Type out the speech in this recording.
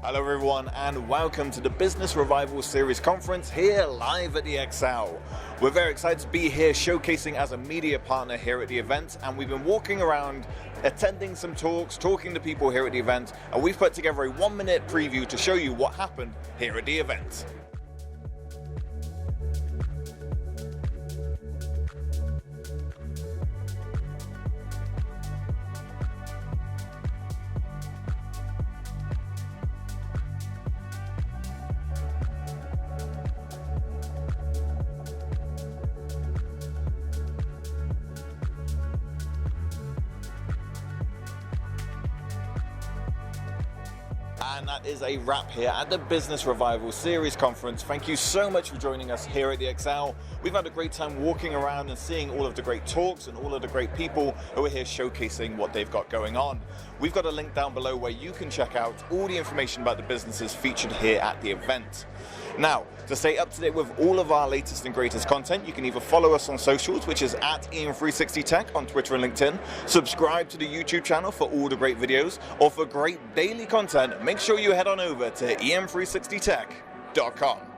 Hello everyone and welcome to the Business Revival Series Conference here live at the Expo. We're very excited to be here showcasing as a media partner here at the event, and we've been walking around attending some talks, talking to people here at the event, and we've put together a 1-minute preview to show you what happened here at the event. And that is a wrap here at the Business Revival Series Conference. Thank you so much for joining us here at the Excel. We've had a great time walking around and seeing all of the great talks and all of the great people who are here showcasing what they've got going on. We've got a link down below where you can check out all the information about the businesses featured here at the event. Now, to stay up to date with all of our latest and greatest content, you can either follow us on socials, which is at EM360Tech on Twitter and LinkedIn, subscribe to the YouTube channel for all the great videos, or for great daily content, make sure you head on over to EM360Tech.com.